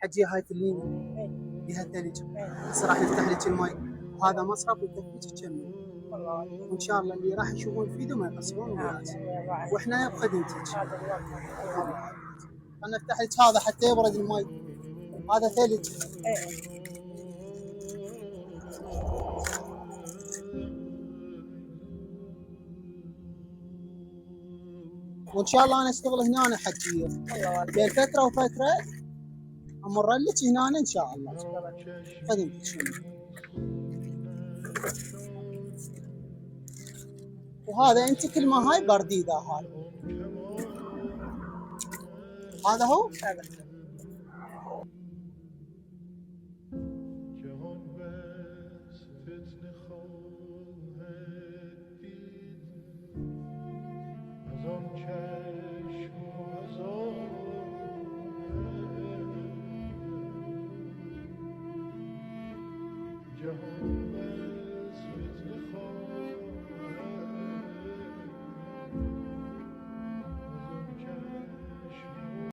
حجي هاي تلين فيها ثلج. هسه راح نفتح لك الماي، وهذا مصرف يكفيك تكمل. وان شاء الله اللي راح يشوفون فيديو ما يقصرون وياك، واحنا بخدمتك. خلنا نفتح لك هذا حتى يبرد الماي. هذا ثلج. وان شاء الله انا اشتغل هنا أنا حجيه بين فتره وفتره، امر لك هنا ان شاء الله خدمتك شنو. وهذا انت كل ما هاي برديده. هذا هو. جهان